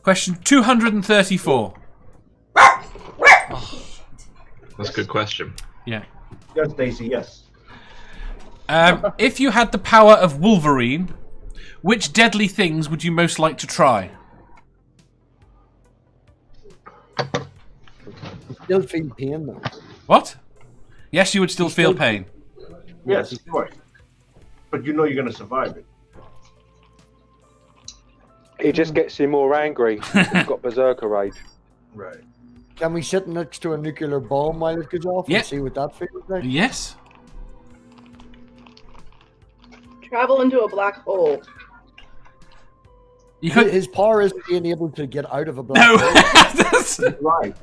Question 234. That's a good question. Yeah. Yes, Daisy, yes. If you had the power of Wolverine, which deadly things would you most like to try? You still feel pain though. What? Yes, you would still feel pain. Yes, of course. But you know you're going to survive it. It just gets you more angry. He's got berserker rage. Right. Can we sit next to a nuclear bomb while it goes off and see what that feels like? Yes. Travel into a black hole. You could... His power isn't being able to get out of a black No. hole. Right.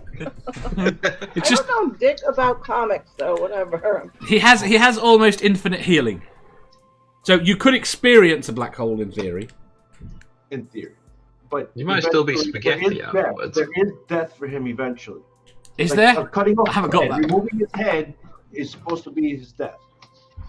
It's just... I don't know dick about comics, so whatever. He has almost infinite healing. So you could experience a black hole in theory. In theory. But you might still be spaghetti afterwards. There is death for him eventually. Is there? Cutting off I haven't his got head, that. removing his head is supposed to be his death.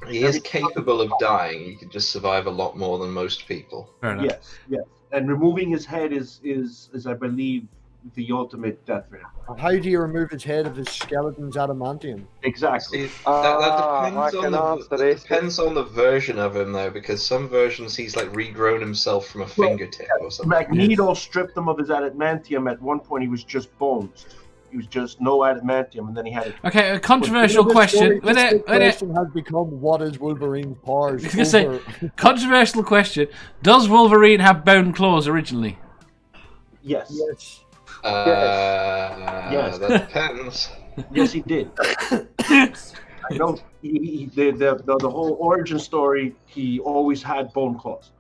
He is capable of dying. He can just survive a lot more than most people. Fair enough. Yes, yes. And removing his head is I believe, the ultimate death for him. How do you remove his head if his skeleton's adamantium? Exactly. See, that depends on the version of him, though, because some versions he's like regrown himself from a fingertip or something. Magneto stripped him of his adamantium. At one point, he was just bones. He was just no adamantium, and then he had it. Okay, a controversial question. The question has become, what is Wolverine's powers? I was going to say, controversial question. Does Wolverine have bone claws originally? Yes. Yes. Yes. That depends. Yes, he did. I know. The whole origin story, he always had bone claws.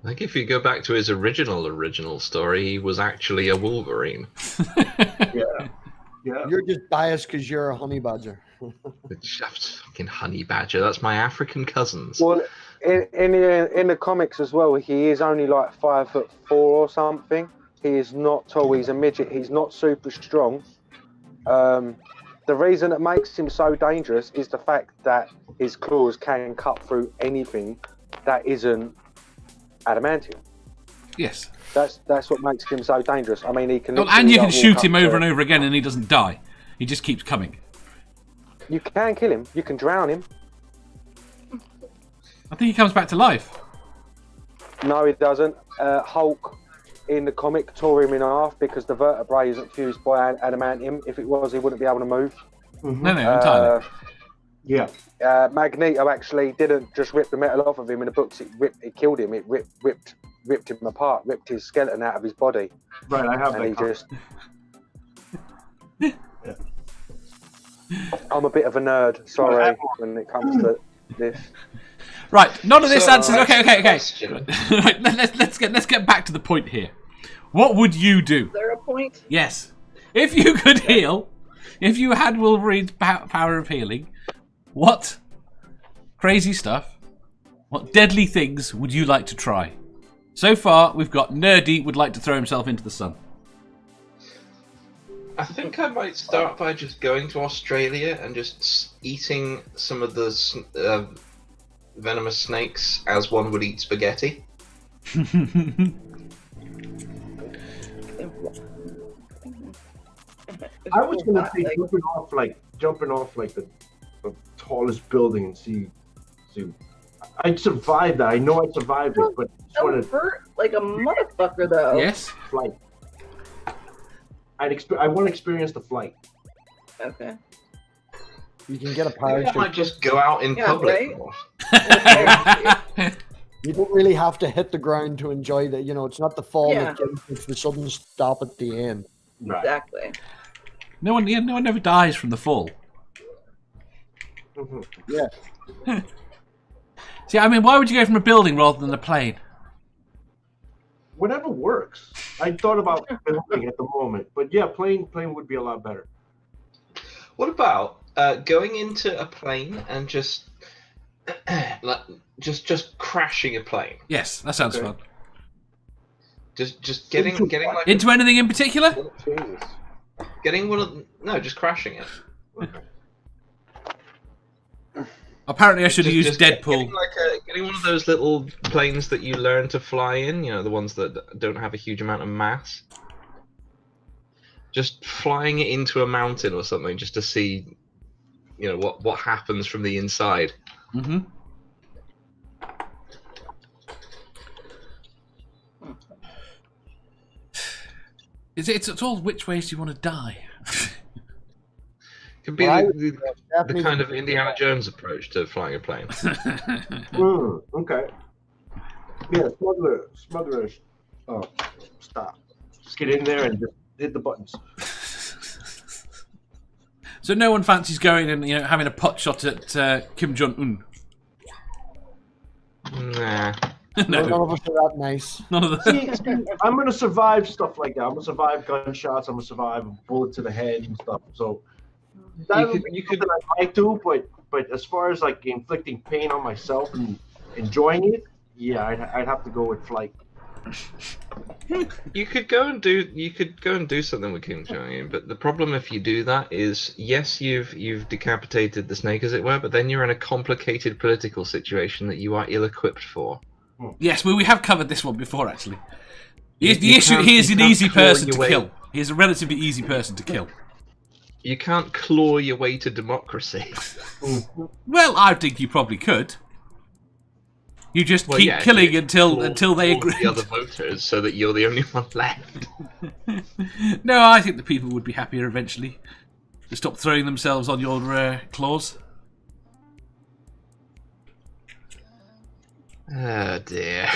I think if you go back to his original story, he was actually a Wolverine. Yeah. You're just biased because you're a honey badger. Fucking honey badger. That's my African cousins. Well, in the comics as well, he is only like 5'4" or something. He is not tall. He's a midget. He's not super strong. The reason that makes him so dangerous is the fact that his claws can cut through anything that isn't adamantium. Yes. That's what makes him so dangerous. I mean, he can. Well, and you can shoot him over and over again, and he doesn't die. He just keeps coming. You can kill him. You can drown him. I think he comes back to life. No, he doesn't. Hulk in the comic tore him in half because the vertebrae isn't fused by adamantium. If it was, he wouldn't be able to move. Mm-hmm. No, entirely. Yeah. Magneto actually didn't just rip the metal off of him in the books. It killed him. It ripped him apart, ripped his skeleton out of his body. Right, I have and that. Yeah. I'm a bit of a nerd, sorry, when it comes to this. Right, none of this answers. Okay. Question. Right, let's get back to the point here. What would you do? Is there a point? Yes, if you could heal, if you had Wolverine's power of healing, what crazy stuff, what deadly things would you like to try? So far, we've got Nerdy would like to throw himself into the sun. I think I might start by just going to Australia and just eating some of the venomous snakes as one would eat spaghetti. I was going to say jumping off like the tallest building and see. I'd survive that. I know I'd survive it, but That would hurt like a motherfucker, though. Yes. Flight. I want to experience the flight. Okay. You can get a I parachute. might just go out in public. Right? You don't really have to hit the ground to enjoy that. You know, it's not the fall Yeah. that kills, it's the sudden stop at the end. Right. Exactly. No one ever dies from the fall. Mm-hmm. Yeah. See, I mean, why would you go from a building rather than a plane? Whatever works. I thought about building at the moment, but yeah, plane would be a lot better. What about going into a plane and just just crashing a plane? Yes, that sounds fun. Just getting like Into anything in particular? Jesus. getting one of no, just crashing it. Apparently, I should have used Getting, Deadpool. getting one of those little planes that you learn to fly in. You know, the ones that don't have a huge amount of mass. Just flying it into a mountain or something, just to see, you know, what happens from the inside. Mm-hmm. It's all which ways do you want to die? Could be Well, the kind of Indiana Jones approach to flying a plane. Okay. Yeah, smugglers. Oh, stop. Just get in there and just hit the buttons. So no one fancies going and having a pot shot at Kim Jong Un. Nah. No, None of us are that nice. none of them. See, I'm gonna survive stuff like that. I'm gonna survive gunshots. I'm gonna survive a bullet to the head and stuff. So you could I like to, but as far as like inflicting pain on myself and enjoying it, yeah, I'd have to go with flight. You could go and do something with Kim Jong Un, but the problem if you do that is, yes, you've decapitated the snake, as it were, but then you're in a complicated political situation that you are ill-equipped for. Yes, well, we have covered this one before, actually. The You issue, can't- he is you an can't easy claw person your to way- kill. He is a relatively easy person to kill. You can't claw your way to democracy. Well, I think you probably could. You just Well, keep yeah, killing you until they claw agree. the other voters so that you're the only one left. No, I think the people would be happier eventually. To stop throwing themselves on your claws. Oh dear.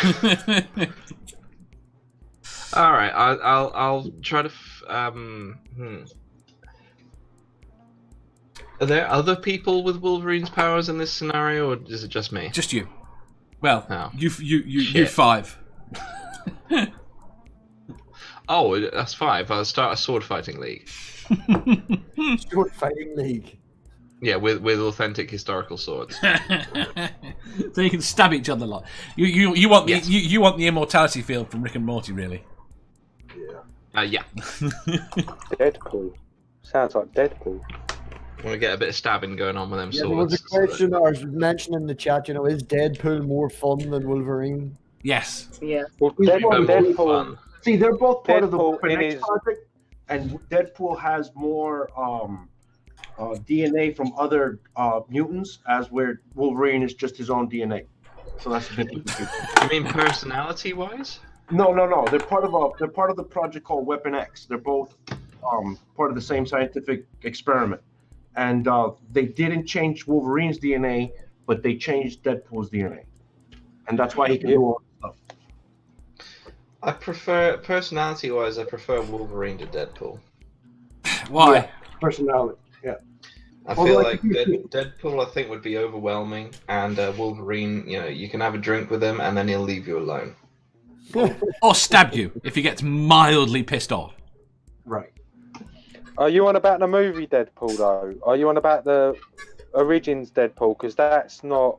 All right, I'll try to. Are there other people with Wolverine's powers in this scenario, or is it just me? Just you. Well, Oh. you Shit. 5. Oh, that's 5. I'll start a sword fighting league. Sword fighting league. Yeah, with authentic historical swords. So you can stab each other a lot. You want the Yes. you want the immortality field from Rick and Morty, really? Yeah. Deadpool. Sounds like Deadpool. Want to get a bit of stabbing going on with them Yeah, there was swords. a question I was mentioning in the chat. Is Deadpool more fun than Wolverine? Yes. Yeah. Well, But more Deadpool. fun. See, they're both part of the Deadpool Weapon in X his- project, and Deadpool has more DNA from other mutants, as where Wolverine is just his own DNA. So that's the difference. You mean personality-wise? No. They're part of the project called Weapon X. They're both part of the same scientific experiment, and they didn't change Wolverine's DNA, but they changed Deadpool's DNA, and that's why he can do all this stuff. I prefer, personality-wise, I prefer Wolverine to Deadpool. Why? Yeah. Personality. Yeah. I Well, feel like, like Deadpool, I think, would be overwhelming, and Wolverine, you can have a drink with him, and then he'll leave you alone. Or stab you if he gets mildly pissed off. Right. Are you on about the movie Deadpool though? Are you on about the Origins Deadpool? Because that's not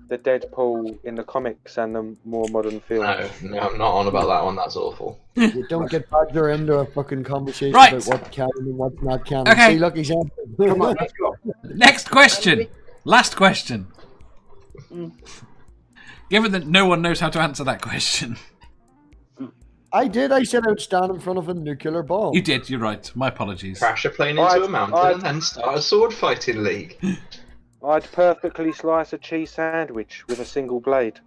the Deadpool in the comics and the more modern films. No, I'm not on about that one. That's awful. You don't get back there into a fucking conversation Right. about what's canon and what's not canon. Okay. See, look, he's on. Come on, let's go. Next question. Last question. Given that no one knows how to answer that question. I did. I said I would stand in front of a nuclear bomb. You did, you're right. My apologies. Crash a plane into I'd- a mountain I'd- and then start a sword fighting league. I'd perfectly slice a cheese sandwich with a single blade.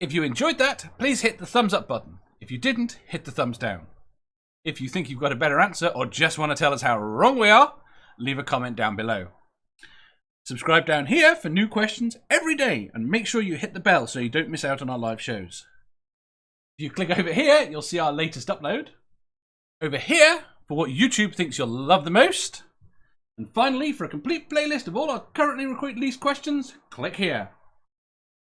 If you enjoyed that, please hit the thumbs up button. If you didn't, hit the thumbs down. If you think you've got a better answer or just want to tell us how wrong we are, leave a comment down below. Subscribe down here for new questions every day and make sure you hit the bell so you don't miss out on our live shows. If you click over here, you'll see our latest upload. Over here, for what YouTube thinks you'll love the most. And finally, for a complete playlist of all our currently released questions, click here.